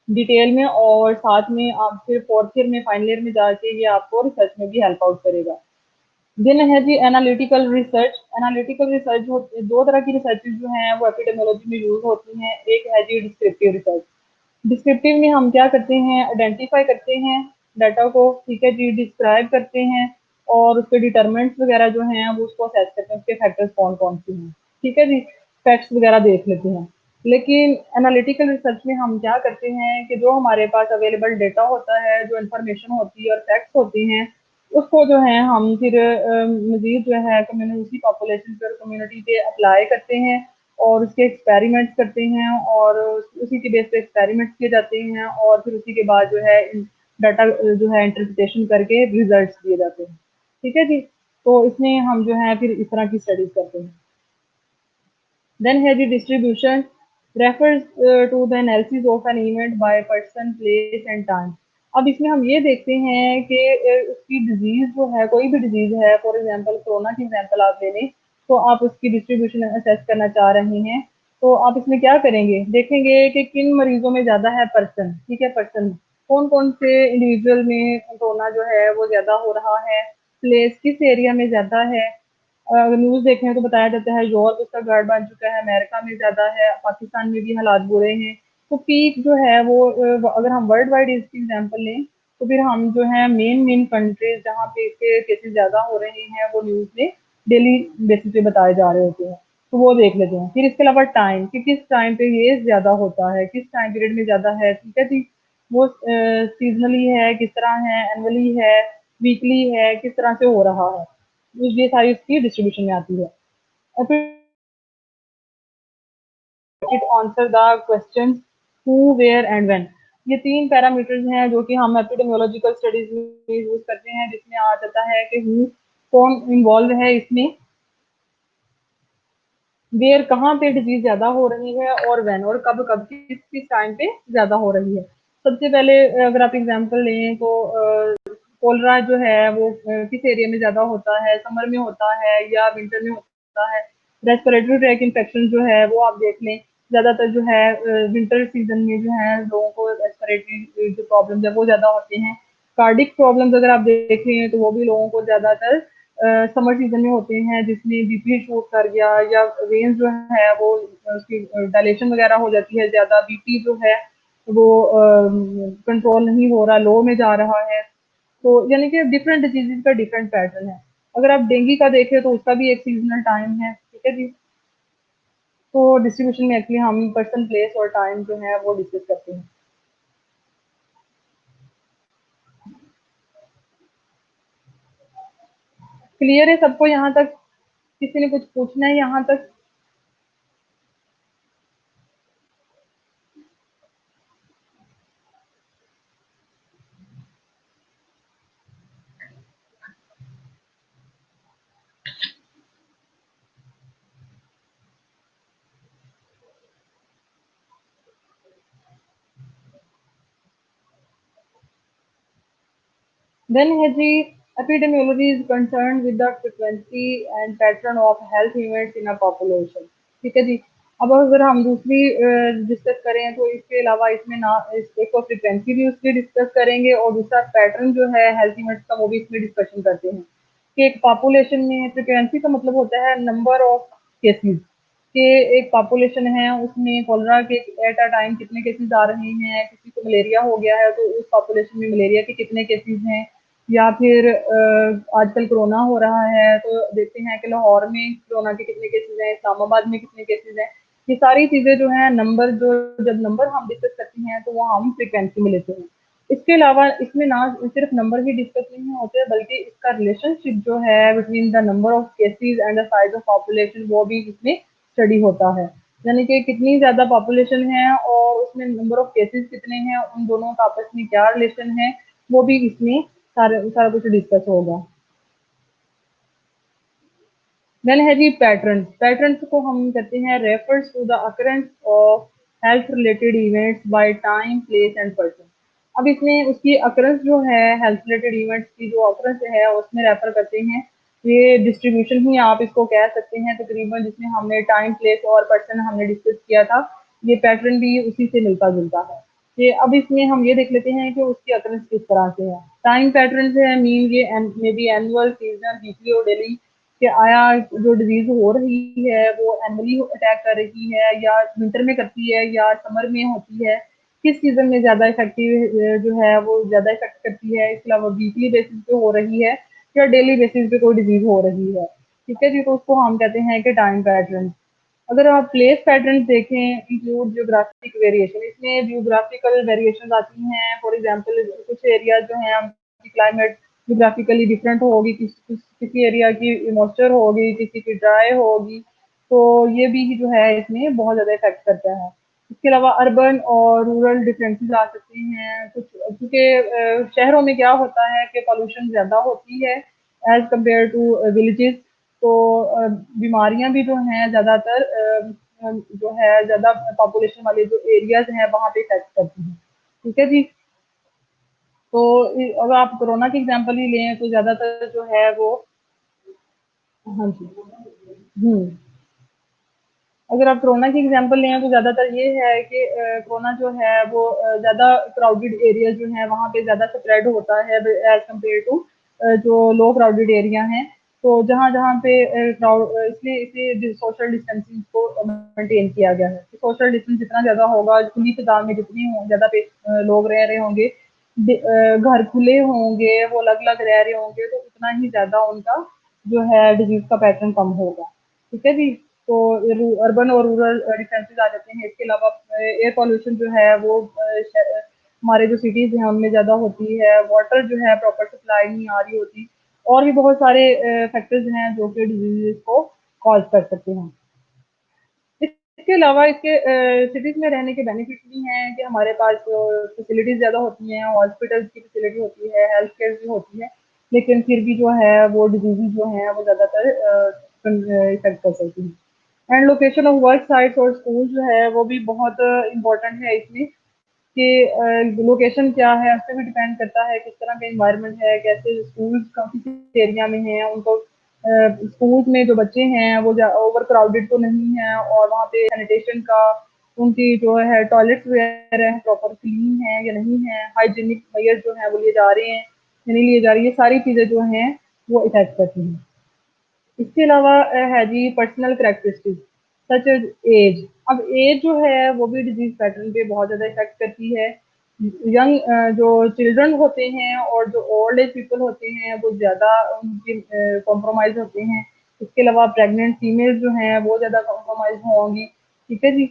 डिटेल में, और साथ में आप फिर फोर्थ ईयर में, फाइनल ईयर में जाके ये आपको रिसर्च में भी हेल्प आउट करेगा। देन है जी एनालिटिकल रिसर्च। एनालिटिकल रिसर्च दो तरह की रिसर्चेज जो हैं वो एपिडेमियोलॉजी में यूज होती हैं। एक है जी डिस्क्रिप्टिव रिसर्च। डिस्क्रिप्टिव में हम क्या करते हैं, आइडेंटिफाई करते हैं डाटा को, ठीक है जी, डिस्क्राइब करते हैं और उसके डिटरमिनेंट्स वगैरह जो हैं वो उसको असेस करते हैं, उसके फैक्टर्स कौन कौन से हैं, ठीक है जी, फैक्ट्स वगैरह देख लेते हैं। लेकिन एनालिटिकल रिसर्च में हम क्या करते हैं कि जो हमारे पास अवेलेबल डेटा होता है, जो इन्फॉर्मेशन होती है और फैक्ट्स होती हैं, उसको जो है हम फिर मजीद जो है कम्युनिटी, उसी पॉपुलेशन पर, कम्युनिटी पे अप्लाई करते हैं और उसके एक्सपेरिमेंट्स करते हैं और उसी के बेस पे एक्सपेरिमेंट्स किए जाते हैं और फिर उसी के बाद जो है डाटा जो है इंटरप्रिटेशन करके रिजल्ट्स दिए जाते हैं। ठीक है जी। तो इसमें हम जो है फिर इस तरह की स्टडीज करते हैं। देन है जी distribution, refers to the analysis of an event by person, place and time. अब इसमें हम ये देखते हैं कि उसकी डिजीज जो है, कोई भी डिजीज है, फॉर एग्जांपल कोरोना की एग्जांपल आप ले लें, तो आप उसकी डिस्ट्रीब्यूशन असेस करना चाह रहे हैं। तो आप इसमें क्या करेंगे, देखेंगे कि किन मरीजों में ज़्यादा है पर्सन, ठीक है, पर्सन कौन-कौन से इंडिविजुअल में कोरोना जो है वो ज़्यादा हो रहा है, प्लेस किस एरिया में ज़्यादा है। अगर न्यूज़ देखें तो बताया जाता है यूरोप उसका गार्ड बन चुका है, अमेरिका में ज़्यादा है, पाकिस्तान में भी हालात बुरे हैं। तो पीक जो है वो अगर हम वर्ल्ड वाइड इसकी एग्जांपल लें, तो फिर हम जो है मेन कंट्रीज़ जहाँ पे इसके केसेस ज़्यादा हो रहे हैं, वो न्यूज़ में डेली बेसिस पे बताए जा रहे होते हैं। तो वो देख लेते हैं। फिर इसके अलावा टाइम कि किस टाइम पे ये ज़्यादा होता है, किस टाइम पीरियड में ज़्यादा है, ठीक है जी। वो सीज़नली है, किस तरह है, एनुअली है, वीकली है, किस तरह से हो रहा है। ये सारी उसकी डिस्ट्रीब्यूशन में आती है। और फिर it answer the question who, where and when. ये 3 पैरामीटर्स हैं जो कि हम एपिडेमियोलॉजिकल स्टडीज में यूज़ करते हैं, जिसमें आ जाता है कि हु कौन इन्वॉल्व है इसमें, वेयर कहाँ पे डिजीज ज़्यादा हो रही है और व्हेन और कब-कब किस-किस टाइम पे ज़्यादा हो रही है। सबसे पहले अगर आप एग्ज़ाम्पल लें तो कोलरा जो है वो किस एरिया में ज़्यादा होता है, समर में होता है या विंटर में होता है। रेस्पिरेटरी ट्रैक इन्फेक्शन जो है वो आप देख लें, ज़्यादातर जो है विंटर सीज़न में जो है लोगों को रेस्पिरेटरी जो प्रॉब्लम्स है वो ज़्यादा होती हैं। कार्डिक प्रॉब्लम्स अगर आप देखें तो वो भी लोगों को ज़्यादातर समर सीज़न में होते हैं, जिसमें बीपी शूट कर गया या वेन्स जो है वो उसकी डायलेशन वगैरह हो जाती है ज़्यादा, बीपी जो है वो कंट्रोल नहीं हो रहा, लो में जा रहा है। तो यानी कि डिफरेंट डिजीज़ेज़ का डिफरेंट पैटर्न है। अगर आप डेंगू का देखें तो उसका भी एक सीज़नल टाइम है, ठीक है जी? तो डिस्ट्रीब्यूशन में एक्चुअली हम पर्सन, प्लेस और टाइम जो है वो डिस्कस करते हैं। क्लियर है सबको यहाँ तक? किसी ने कुछ पूछना है यहाँ तक? Then है जी epidemiology is concerned with the frequency and pattern of health events in a population. ठीक है जी। अब अगर हम दूसरी डिस्कस करें तो इसके अलावा इसमें ना एक तो फ्रीक्वेंसी भी उसकी डिस्कस करेंगे और दूसरा पैटर्न जो है हेल्थ इवेंट्स का वो भी इसमें डिस्कशन करते हैं कि एक पॉपुलेशन में फ्रीक्वेंसी का मतलब होता है नंबर ऑफ केसेस कि एक पॉपुलेशन है उसमें कोलरा के एट अ टाइम कितने केसेस आ रहे हैं, किसी को मलेरिया हो गया है तो उस पॉपुलेशन में मलेरिया के कितने केसेस हैं, या फिर आजकल कोरोना हो रहा है तो देखते हैं कि लाहौर में कोरोना के कितने केसेस हैं, इस्लामाबाद में कितने केसेस हैं। ये सारी चीजें जो है नंबर जो जब नंबर हम डिस्कस करते हैं तो वो हम फ्रिक्वेंसी में लेते हैं। इसके अलावा इसमें ना सिर्फ नंबर ही डिस्कस नहीं होते बल्कि इसका रिलेशनशिप जो है between the number of cases and the size of population वो भी इसमें स्टडी होता है। यानी कि कितनी ज़्यादा पॉपुलेशन है और उसमें नंबर ऑफ केसेस कितने हैं, उन दोनों का आपस में क्या रिलेशन है, वो भी इसमें सारा कुछ डिस्कस होगा। देन है जी पैटर्न। पैटर्न्स को हम कहते हैं refers to the occurrence of health related events by time, place and person. अब इसमें उसकी अकरेंस जो है हेल्थ रिलेटेड इवेंट्स की जो अकरेंस है उसमें रेफर करते हैं। ये डिस्ट्रीब्यूशन ही आप इसको कह सकते हैं तकरीबन, जिसमें हमने टाइम, प्लेस और पर्सन हमने डिस्कस किया था। ये पैटर्न भी उसी से मिलता जुलता है। ये अब इसमें हम ये देख लेते हैं कि उसकी अकरेंस किस तरह से है। टाइम पैटर्न है मीन ये may be annual, seasonal, weekly और डेली, कि आया जो डिजीज हो रही है वो एनुअली अटैक कर रही है या विंटर में करती है या समर में होती है, किस सीजन में ज्यादा इफेक्टिव जो है वो ज्यादा इफेक्ट करती है, इसके अलावा वीकली बेसिस पे हो रही है या डेली बेसिस पे कोई डिजीज हो रही है। ठीक है जी, तो उसको हम कहते हैं कि टाइम पैटर्न। अगर आप प्लेस पैटर्न देखें इंक्लूड जियोग्राफिक वेरिएशन, इसमें जियोग्राफिकल वेरिएशन आती हैं। फॉर एग्जांपल कुछ एरिया जो हैं उनकी क्लाइमेट जियोग्राफिकली डिफरेंट होगी, किसी एरिया की मॉइस्चर होगी, किसी की ड्राई होगी, तो ये भी जो है इसमें बहुत ज़्यादा इफेक्ट करता है। इसके अलावा अर्बन और रूरल डिफरेंसेस आ सकते हैं कुछ, क्योंकि शहरों में क्या होता है कि पॉल्यूशन ज़्यादा होती है एज कम्पेयर टू विलेजेस, तो बीमारियां भी जो हैं ज़्यादातर जो है ज़्यादा पॉपुलेशन वाले जो एरियाज हैं वहाँ पे इफेक्ट करती हैं। ठीक है जी। तो अगर आप कोरोना की एग्जांपल ही लें तो ज़्यादातर जो है वो, हाँ जी, अगर आप कोरोना की एग्जांपल लें तो ज़्यादातर ये है कि कोरोना जो है वो ज़्यादा क्राउडेड एरिया जो है वहाँ पे ज़्यादा स्प्रेड होता है एज कम्पेयर टू जो लो क्राउडेड एरिया हैं। तो जहाँ जहाँ पे क्राउड, इसलिए इसे सोशल डिस्टेंसिंग को मेंटेन किया गया है। सोशल डिस्टेंस जितना ज़्यादा होगा, खुली फिजा में जितनी ज़्यादा लोग रह रहे होंगे, घर खुले होंगे, वो अलग अलग रह रहे होंगे, तो उतना ही ज़्यादा उनका जो है डिजीज का पैटर्न कम होगा। ठीक है जी। तो अर्बन और रूरल डिफरेंसेस आ जाते हैं। इसके अलावा एयर पॉल्यूशन जो है वो हमारे जो सिटीज हैं उनमें ज़्यादा होती है, वाटर जो है प्रॉपर सप्लाई नहीं आ रही होती, और भी बहुत सारे फैक्टर्स हैं जो कि डिजीज को कॉज कर सकते हैं। इसके अलावा इसके सिटीज़ में रहने के बेनिफिट्स भी हैं कि हमारे पास फैसिलिटीज़ ज़्यादा होती हैं, हॉस्पिटल्स की फैसिलिटी होती है, हेल्थ केयर भी होती है, लेकिन फिर भी जो है वो डिजीज़ेज़ जो हैं वो ज़्यादातर इफ़ेक्ट कर सकती हैं। And location of work sites और स्कूल जो है वो भी बहुत इम्पोर्टेंट है इसमें, कि लोकेशन क्या है उस पे भी डिपेंड करता है किस तरह का एनवायरनमेंट है, कैसे स्कूल्स किस एरिया में हैं, उनको स्कूल्स में जो बच्चे हैं वो ओवर क्राउडेड तो नहीं है, और वहाँ पे सैनिटेशन का, उनकी जो है टॉयलेट्स वगैरह है प्रॉपर क्लीन है या नहीं है, हाइजीनिक मेजर्स जो हैं वो लिए जा रहे हैं या नहीं लिए जा रही है, सारी चीज़ें जो हैं वो इफेक्ट करती हैं। इसके अलावा है जी personal characteristics such as age. अब एज जो है वो भी डिजीज पैटर्न पे बहुत ज़्यादा इफेक्ट करती है। यंग जो चिल्ड्रन होते हैं और जो ओल्ड एज पीपल होते हैं वो ज़्यादा उनके कॉम्प्रोमाइज़ होते हैं। इसके अलावा प्रेग्नेंट फीमेल जो हैं वो ज़्यादा कॉम्प्रोमाइज़ होंगी। ठीक है जी।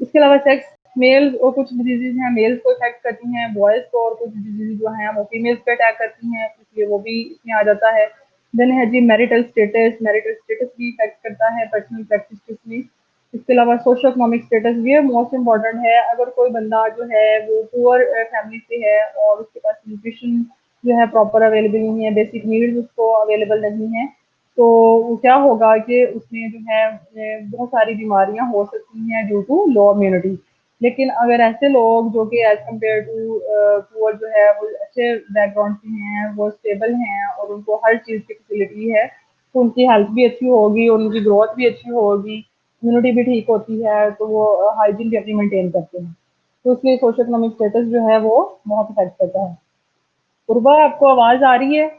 इसके अलावा सेक्स, मेल और कुछ डिजीज़ हैं मेल्स को इफ़ेक्ट करती हैं, बॉयज़ को, और कुछ डिजीज़ जो हैं वो फीमेल्स पे अटैक करती हैं, इसलिए वो भी इसमें आ जाता है। देन है जी मैरिटल स्टेटस भी इफ़ेक्ट करता है पर्सनल प्रैक्टिसेस में। इसके अलावा सोशो इकोनॉमिक स्टेटस ये मोस्ट इम्पोर्टेंट है। अगर कोई बंदा जो है वो पुअर फैमिली से है और उसके पास न्यूट्रिशन जो है प्रॉपर अवेलेबल नहीं है, बेसिक नीड्स उसको अवेलेबल नहीं है, तो वो क्या होगा कि उसमें जो है बहुत सारी बीमारियां हो सकती हैं ड्यू टू लो इम्यूनिटी। लेकिन अगर ऐसे लोग जो कि एज़ कम्पेयर टू पुअर जो है वो अच्छे बैकग्राउंड से हैं, वो स्टेबल हैं और उनको हर चीज़ की फैसिलिटी है, तो उनकी हेल्थ भी अच्छी होगी और उनकी ग्रोथ भी अच्छी होगी, इम्यूनिटी भी ठीक होती है, तो वो हाइजीन भी अपनी मेंटेन करते हैं। तो इसलिए सोशो इकोनॉमिक स्टेटस जो है वो बहुत इफ़ेक्ट करता है। कुरबा आपको आवाज़ आ रही है?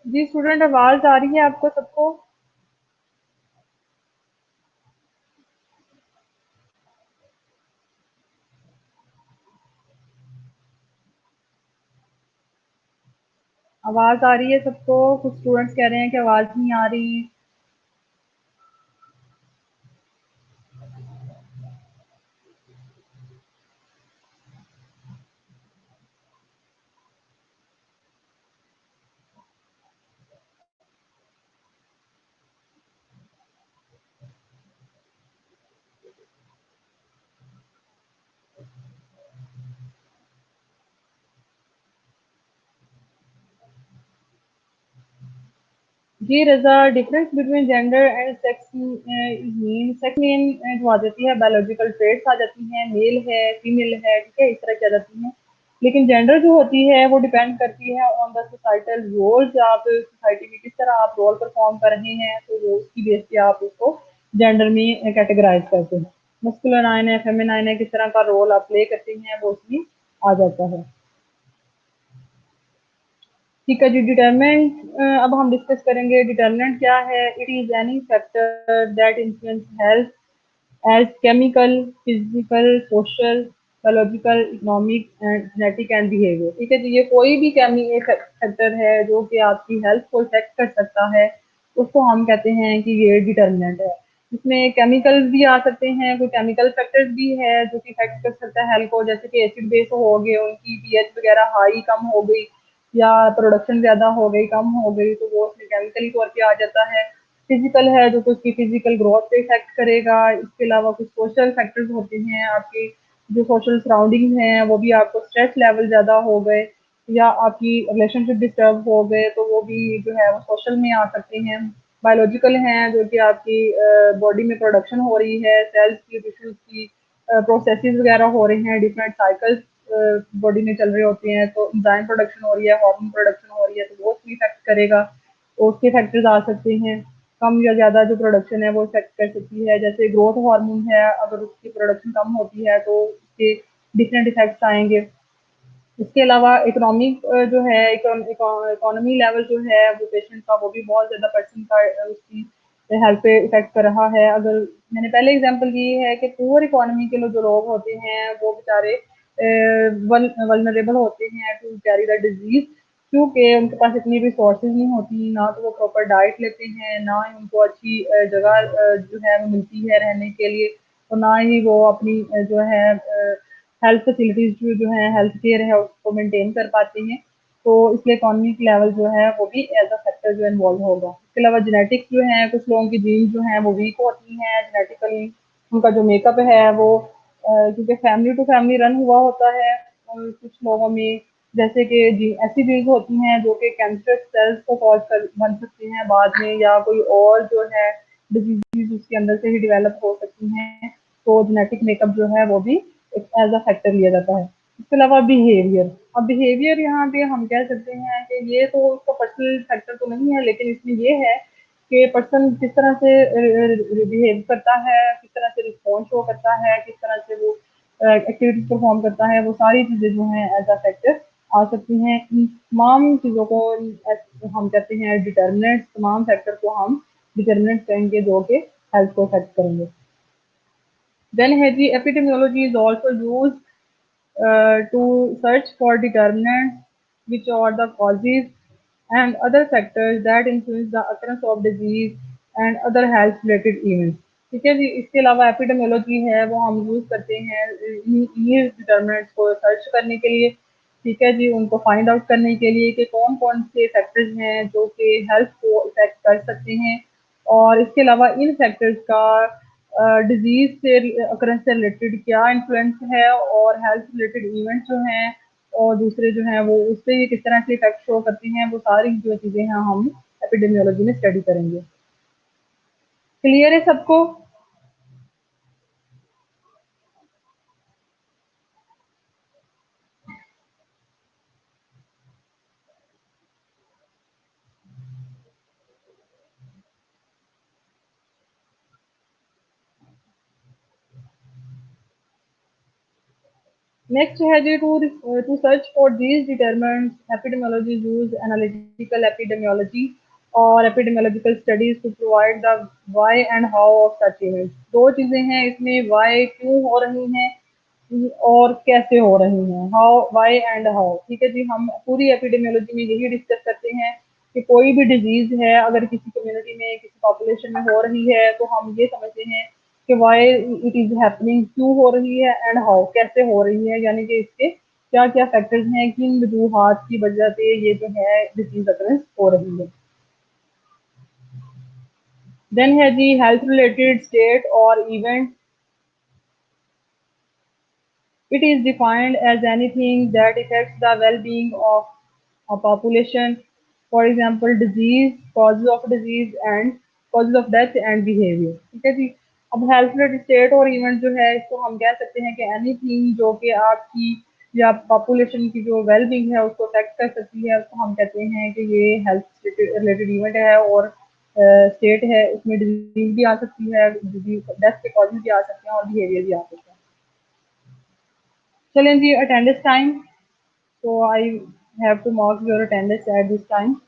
जी स्टूडेंट, आवाज़ आ रही है आपको सबको? आवाज़ आ रही है सबको? कुछ स्टूडेंट्स कह रहे हैं कि आवाज़ नहीं आ रही। जी Raza, difference between gender and sex is mean sex mean जो आ जाती है बायोलॉजिकल ट्रेट्स आ जाती हैं, मेल है, फीमेल है, ठीक है? इस तरह की आ जाती हैं। लेकिन जेंडर जो होती है वो डिपेंड करती है ऑन द सोसाइटल रोल्स, आप सोसाइटी में किस तरह आप रोल परफॉर्म कर रहे हैं, तो वो उसकी बेस पे आप उसको जेंडर में कैटेगराइज़ करते हैं। मस्कुलिन है, फेमिनाइन है, किस तरह का रोल आप प्ले करते हैं वो उसमें आ जाता है। ठीक है जी, डिटरमिनेंट अब हम डिस्कस करेंगे डिटरमिनेंट क्या है। It is any factor that influence health as chemical, physical, social, biological, economic and genetic and behaviour. ठीक है जी, ये कोई भी एक फैक्टर है जो कि आपकी हेल्थ को इफेक्ट कर सकता है, उसको हम कहते हैं कि ये डिटरमिनेंट है। इसमें केमिकल्स भी आ सकते हैं, कोई केमिकल फैक्टर्स भी है जो कि इफेक्ट कर सकता है हेल्थ को, जैसे कि एसिड बेस हो गए, उनकी पीएच वगैरह हाई कम हो गई या प्रोडक्शन ज़्यादा हो गई, कम हो गई, तो वो उसमें केमिकली तौर पे आ जाता है। फिजिकल है जो कि उसकी फिजिकल ग्रोथ पे इफेक्ट करेगा। इसके अलावा कुछ सोशल फैक्टर्स होते हैं, आपकी जो सोशल सराउंडिंग हैं वो भी, आपको स्ट्रेस लेवल ज़्यादा हो गए या आपकी रिलेशनशिप डिस्टर्ब हो गए, तो वो भी जो है वो सोशल में आ सकते हैं। बायोलॉजिकल हैं जो कि आपकी बॉडी में प्रोडक्शन हो रही है, सेल्स की, टिश्यूज की प्रोसेसेस वगैरह हो रहे हैं, डिफरेंट साइकिल्स बॉडी में चल रहे होते हैं, तो एंजाइम प्रोडक्शन हो रही है, हार्मोन प्रोडक्शन हो रही है, तो वो उसमें इफेक्ट करेगा। तो उसके फैक्टर्स आ सकते हैं। कम या ज़्यादा जो प्रोडक्शन है वो इफेक्ट कर सकती है। जैसे ग्रोथ हार्मोन है, अगर उसकी प्रोडक्शन कम होती है तो उसके डिफरेंट इफेक्ट्स आएंगे। इसके अलावा इकोनॉमिक जो है, इकोनॉमी लेवल जो है वो पेशेंट का, वो भी बहुत ज़्यादा पर्सन का उसकी हेल्थ पे इफेक्ट कर रहा है। अगर मैंने पहले एग्जांपल दी है कि पुअर इकोनॉमी के जो लोग होते हैं वो बेचारे वल्नरेबल होते हैं टू कैरी द डिजीज, क्योंकि उनके पास इतनी रिसोर्सेज नहीं होती, ना तो वो प्रॉपर डाइट लेते हैं, ना ही उनको अच्छी जगह जो है वो मिलती है रहने के लिए, और ना ही वो अपनी जो है हेल्थ फैसिलिटीज जो है, हेल्थ केयर है, उसको मेंटेन कर पाते हैं। तो इसलिए इकोनॉमिक लेवल जो है वो भी एज अ फैक्टर जो इन्वॉल्व होगा। इसके अलावा जेनेटिक्स जो है, कुछ लोगों की जीन्स जो हैं वो वीक होती हैं जेनेटिकली, उनका जो मेकअप है वो क्योंकि फैमिली टू फैमिली रन हुआ होता है, और कुछ लोगों में जैसे कि ऐसी जीन्स होती हैं जो कि कैंसर सेल्स को कॉज कर बन सकती हैं बाद में, या कोई और जो है डिजीज उसके अंदर से ही डेवलप हो सकती हैं, तो जेनेटिक मेकअप जो है वो भी एज अ फैक्टर लिया जाता है। इसके अलावा बिहेवियर, अब बिहेवियर यहाँ पे हम कह सकते हैं कि ये तो उसका पर्सनल फैक्टर तो नहीं है, लेकिन इसमें ये है कि पर्सन किस तरह से बिहेव करता है, किस तरह से रिस्पॉन्स शो करता है, किस तरह से वो एक्टिविटीज परफॉर्म करता है, वो सारी चीज़ें जो हैं एज अ फैक्टर आ सकती हैं। इन तमाम चीज़ों को हम कहते हैं डिटर्मिनेंट्स, तमाम फैक्टर को हम डिटर्मिनेंट्स कहेंगे जो कि हेल्थ को अफेक्ट करेंगे। देन है जी epidemiology is also use to search for determinants which are the causes and other factors that influence the occurrence of disease and other health related events। ठीक है जी, इसके अलावा एपिडेमियोलॉजी है वो हम यूज करते हैं इन्हीं डिटर्मिनेंट्स को सर्च करने के लिए। ठीक है जी, उनको फाइंड आउट करने के लिए कि कौन कौन से फैक्टर्स हैं जो कि हेल्थ को इफेक्ट कर सकते हैं, और इसके अलावा इन फैक्टर्स का डिजीज से अकरेंस से रिलेटेड क्या इन्फ्लुएंस है, और हेल्थ रिलेटेड इवेंट जो हैं और दूसरे जो हैं वो उससे ये किस तरह से इफेक्ट शो करती हैं, वो सारी जो चीज़ें हैं हम एपिडेमियोलॉजी में स्टडी करेंगे। क्लियर है सबको? नेक्स्ट है जी to search for these determinants epidemiology use analytical epidemiology और epidemiological studies to provide the why and how of such events. दो चीज़ें हैं इसमें, व्हाई क्यों हो रही हैं और कैसे हो रही हैं, हाउ, व्हाई एंड हाउ। ठीक है जी, हम पूरी एपिडेमियोलॉजी में यही डिस्कस करते हैं कि कोई भी डिजीज है अगर किसी कम्युनिटी में किसी पॉपुलेशन में हो रही है तो हम ये समझते हैं कि व्हाई इट इज हैपनिंग, क्यों हो रही है, एंड हाउ, कैसे हो रही है, यानी कि इसके क्या क्या फैक्टर्स हैं, किन वजूहात की वजह से ये जो है डिजीज अकरेंस हो रही है। देन है जी हेल्थ रिलेटेड स्टेट और event. It is defined as anything that affects the well-being of a population, for example, disease, causes of disease and causes of death and behavior। ठीक है जी, अब health related state और event जो है इसको हम कह सकते हैं कि एनीथिंग जो कि आपकी या पॉपुलेशन की जो वेलबींग है उसको अफेक्ट कर सकती है, उसको हम कहते हैं कि ये हेल्थ रिलेटेड इवेंट है, और स्टेट है उसमें डिजीज भी आ सकती है, डिजीज डेथ के कॉजेज भी आ सकते हैं और बिहेवियर भी आ सकते हैं। चलें जी, attendance time. So I have to mark your attendance at this time.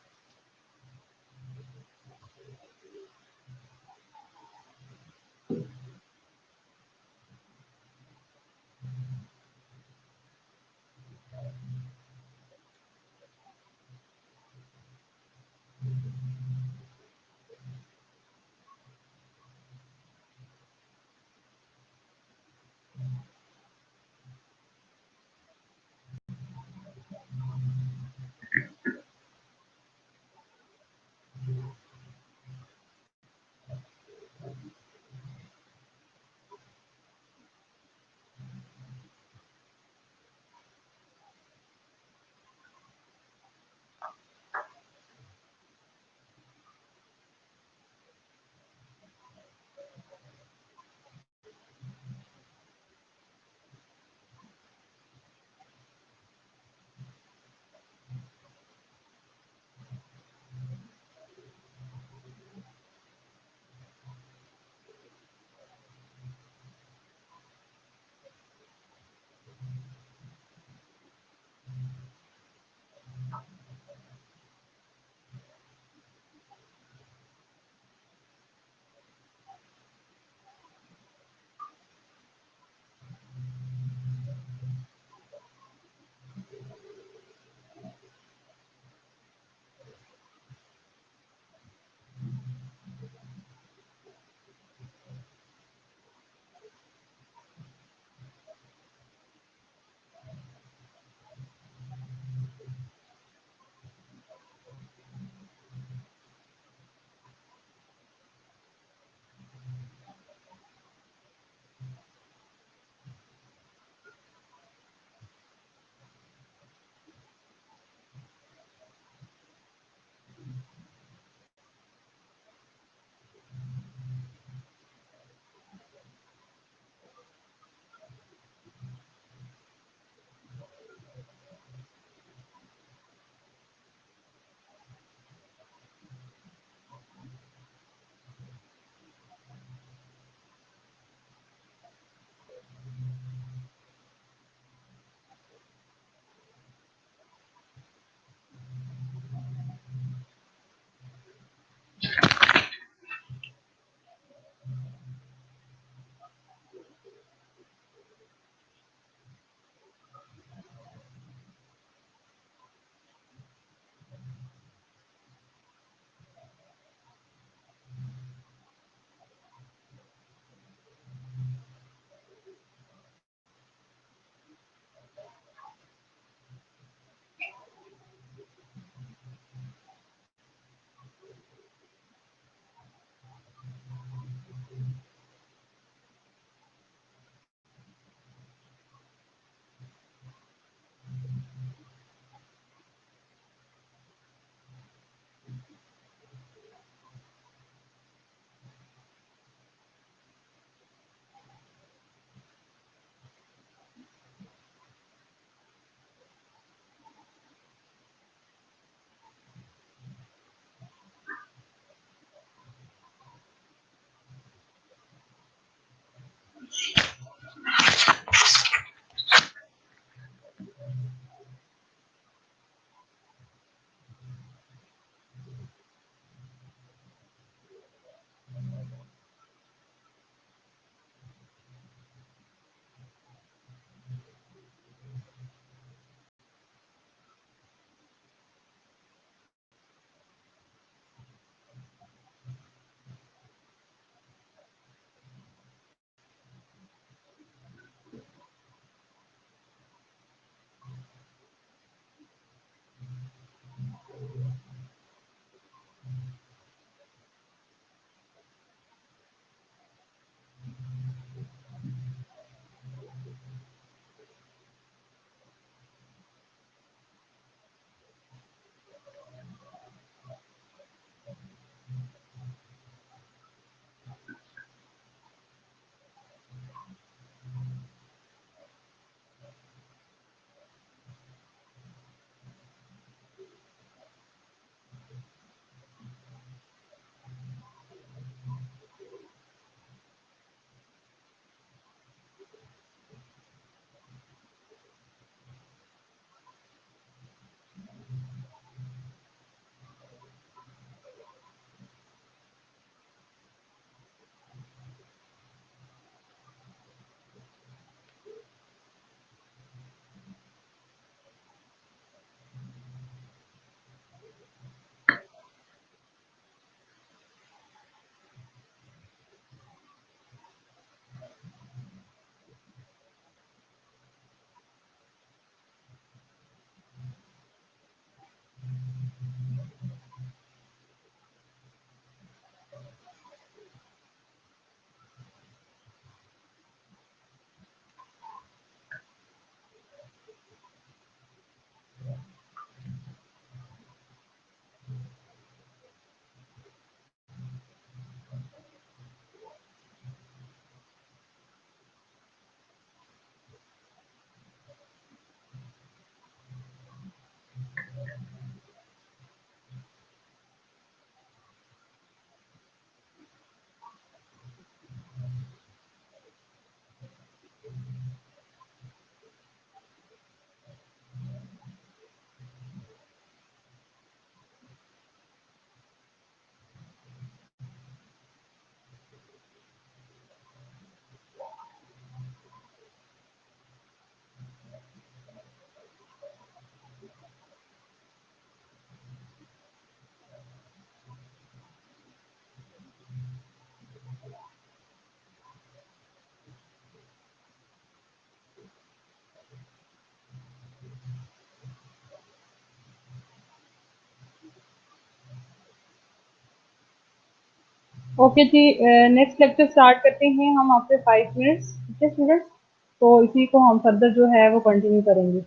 Okay जी, नेक्स्ट लेक्चर स्टार्ट करते हैं हम आफ्टर 5 मिनट्स। ठीक है स्टूडेंट्स, तो इसी को हम फर्दर जो है वो कंटिन्यू करेंगे।